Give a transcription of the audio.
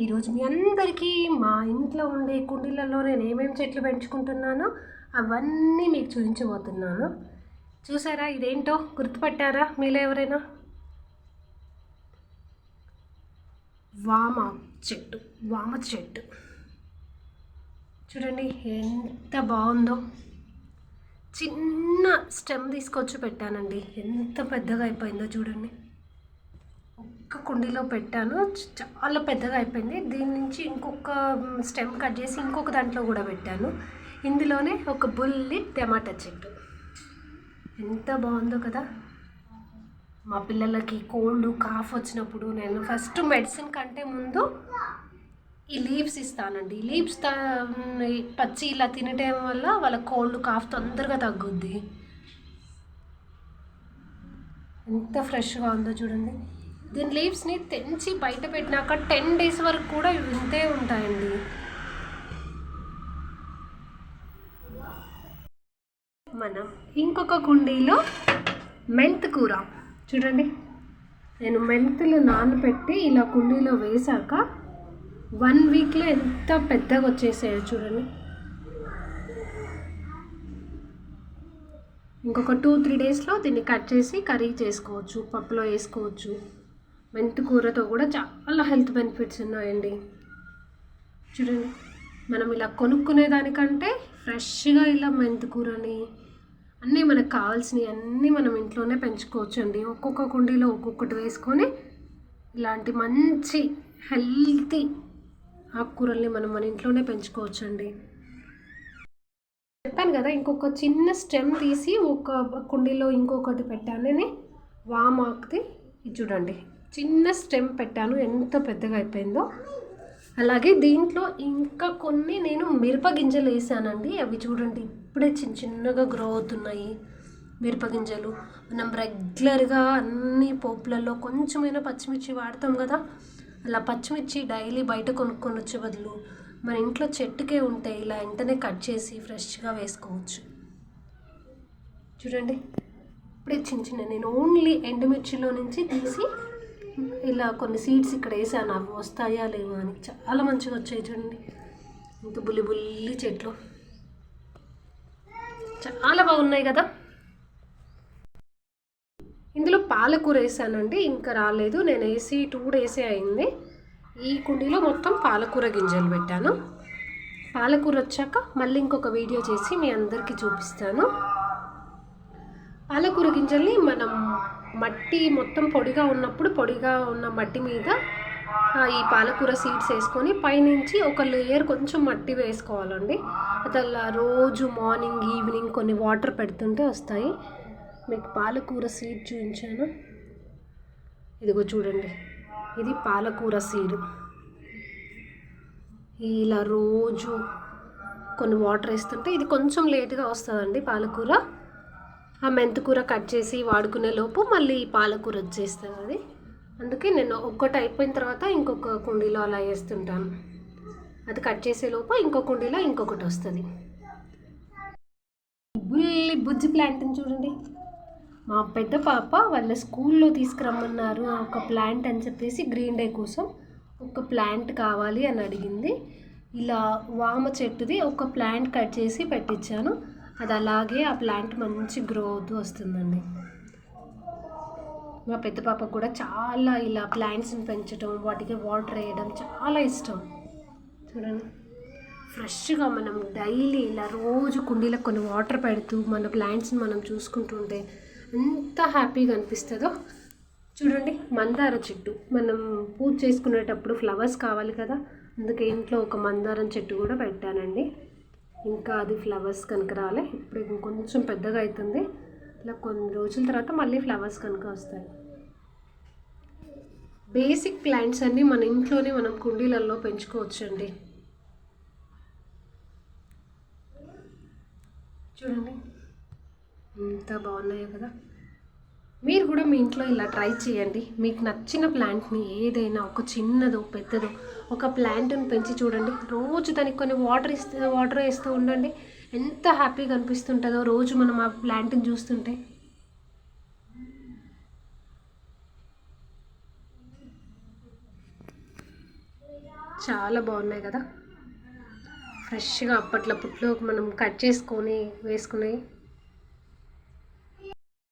ఈరోజు మీ అందరికీ మా ఇంట్లో ఉండే కుండీలలో నేను ఏమేమి చెట్లు పెంచుకుంటున్నానో అవన్నీ మీకు చూపించబోతున్నాను. చూసారా, ఇదేంటో గుర్తుపట్టారా మీలో ఎవరైనా? వామ చెట్టు చూడండి ఎంత బాగుందో. చిన్న స్టెమ్ తీసుకొచ్చి పెట్టానండి, ఎంత పెద్దగా అయిపోయిందో చూడండి. ఒక్క కుండీలో పెట్టాను, చాలా పెద్దగా అయిపోయింది. దీని నుంచి ఇంకొక స్టెమ్ కట్ చేసి ఇంకొక దాంట్లో కూడా పెట్టాను. ఇందులోనే ఒక బుల్లి టమాటా చెట్టు, ఎంత బాగుందో కదా. మా పిల్లలకి కోల్డ్ కాఫ్ వచ్చినప్పుడు నేను ఫస్ట్ మెడిసిన్ కంటే ముందు ఈ లీవ్స్ ఇస్తానండి. ఈ లీవ్స్ పచ్చి ఇలా తినటం వల్ల వాళ్ళ కోల్డ్ కాఫ్ తొందరగా తగ్గుద్ది. ఎంత ఫ్రెష్గా ఉందో చూడండి. దీని లీవ్స్ని తెంచి బయట పెట్టినాక 10 days వరకు కూడా ఇవి ఇంతే ఉంటాయండి. మనం ఇంకొక కుండీలో మెంతికూర చూడండి. నేను మెంతులు నానబెట్టి ఇలా కుండీలో వేసాక 1 weekలో ఎంత పెద్దగా వచ్చేసాయో చూడండి. ఇంకొక 2-3 daysలో దీన్ని కట్ చేసి కర్రీ చేసుకోవచ్చు, పప్పులో వేసుకోవచ్చు. మెంతికూరతో కూడా చాలా హెల్త్ బెనిఫిట్స్ ఉన్నాయండి. చూడండి, మనం ఇలా కొనుక్కునే దానికంటే ఫ్రెష్గా ఇలా మెంతికూరని అన్నీ మనకు కావాల్సినవి అన్నీ మనం ఇంట్లోనే పెంచుకోవచ్చు అండి. ఒక్కొక్క కుండీలో ఒక్కొక్కటి వేసుకొని ఇలాంటి మంచి హెల్తీ ఆకుకూరల్ని మనం మన ఇంట్లోనే పెంచుకోవచ్చు అండి. చెప్పాను కదా, ఇంకొక చిన్న స్టెమ్ తీసి ఒక కుండీలో ఇంకొకటి పెట్టానని వామాకుది. ఇది చూడండి, చిన్న స్టెమ్ పెట్టాను, ఎంత పెద్దగా అయిపోయిందో. అలాగే దీంట్లో ఇంకా కొన్ని నేను మిరప గింజలు వేసానండి. అవి చూడండి ఇప్పుడే చిన్నగా గ్రో అవుతున్నాయి. మిరప గింజలు మనం రెగ్యులర్గా అన్ని పోపులలో కొంచెమైనా పచ్చిమిర్చి వాడతాం కదా, అలా పచ్చిమిర్చి డైలీ బయట కొనుక్కొని వచ్చే బదులు మన ఇంట్లో చెట్టుకే ఉంటే ఇలా వెంటనే కట్ చేసి ఫ్రెష్గా వేసుకోవచ్చు. చూడండి ఇప్పుడే చిన్న నేను ఓన్లీ ఎండుమిర్చిలో నుంచి తీసి ఇలా కొన్ని సీడ్స్ ఇక్కడ వేసాను. అవి వస్తాయా లేవా అని. చాలా మంచిగా వచ్చాయి చూడండి. ఇంత బుల్లి చెట్లు చాలా బాగున్నాయి కదా. ఇందులో పాలకూర వేసానండి, ఇంకా రాలేదు. నేను వేసి 2 days అయింది. ఈ కుండీలో మొత్తం పాలకూర గింజలు పెట్టాను. పాలకూర వచ్చాక మళ్ళీ ఇంకొక వీడియో చేసి మీ అందరికీ చూపిస్తాను. పాలకూర గింజల్ని మనం మట్టి మొత్తం పొడిగా ఉన్నప్పుడు పొడిగా ఉన్న మట్టి మీద ఈ పాలకూర సీడ్స్ వేసుకొని పైనుంచి ఒక లేయర్ కొంచెం మట్టి వేసుకోవాలండి. అలా రోజు మార్నింగ్ ఈవినింగ్ కొన్ని వాటర్ పెడుతుంటే వస్తాయి. మీకు పాలకూర సీడ్ చూపించాను, ఇదిగో చూడండి. ఇది పాలకూర సీడ్. ఇలా రోజు కొన్ని వాటర్ వేస్తుంటే ఇది కొంచెం లేట్గా వస్తుందండి పాలకూర. ఆ మెంతికూర కట్ చేసి వాడుకునే లోపు మళ్ళీ పాలకూర వచ్చేస్తుంది అది. అందుకే నేను ఒక్కటి అయిపోయిన తర్వాత ఇంకొక కుండీలో అలా వేస్తుంటాను. అది కట్ చేసే లోపు ఇంకొక కుండీలో ఇంకొకటి వస్తుంది. బుజ్జి ప్లాంట్ని చూడండి. మా పెద్ద పాప వాళ్ళ స్కూల్లో తీసుకురమ్మన్నారు ఒక ప్లాంట్ అని చెప్పేసి, గ్రీన్ డే కోసం ఒక ప్లాంట్ కావాలి అని అడిగింది. ఇలా వామ చెట్టుది ఒక ప్లాంట్ కట్ చేసి పెట్టించాను. అది అలాగే ఆ ప్లాంట్ మంచి గ్రో అవుతూ వస్తుందండి. మా పెద్ద పాపకు కూడా చాలా ఇలా ప్లాంట్స్ని పెంచడం, వాటికి వాటర్ వేయడం చాలా ఇష్టం. చూడండి, ఫ్రెష్గా మనం డైలీ ఇలా రోజు కుండీలకు కొన్ని వాటర్ పెడుతూ మన ప్లాంట్స్ని మనం చూసుకుంటుంటే ఎంత హ్యాపీగా అనిపిస్తుందో. చూడండి, మందార చెట్టు మనం పూజ చేసుకునేటప్పుడు ఫ్లవర్స్ కావాలి కదా, అందుకే ఇంట్లో ఒక మందారం చెట్టు కూడా పెట్టానండి. ఇంకా అది ఫ్లవర్స్ కనుక రాలే, ఇప్పుడు ఇంకొంచెం పెద్దగా అవుతుంది. ఇలా కొన్ని రోజుల తర్వాత మళ్ళీ ఫ్లవర్స్ కనుక వస్తాయి. బేసిక్ ప్లాంట్స్ అన్నీ మన ఇంట్లోనే మనం కుండీలలో పెంచుకోవచ్చు అండి. చూడండి ఎంత బాగున్నాయో కదా. మీరు కూడా మీ ఇంట్లో ఇలా ట్రై చేయండి. మీకు నచ్చిన ప్లాంట్ని ఏదైనా ఒక చిన్నదో పెద్దదో ఒక ప్లాంట్ని పెంచి చూడండి. రోజు దానికి కొన్ని వాటర్ వేస్తూ ఉండండి. ఎంత హ్యాపీగా అనిపిస్తుంటుందో రోజు మనం ఆ ప్లాంట్ని చూస్తుంటే. చాలా బాగున్నాయి కదా, ఫ్రెష్గా అప్పట్లో పుట్లో మనం కట్ చేసుకొని వేసుకునేవి.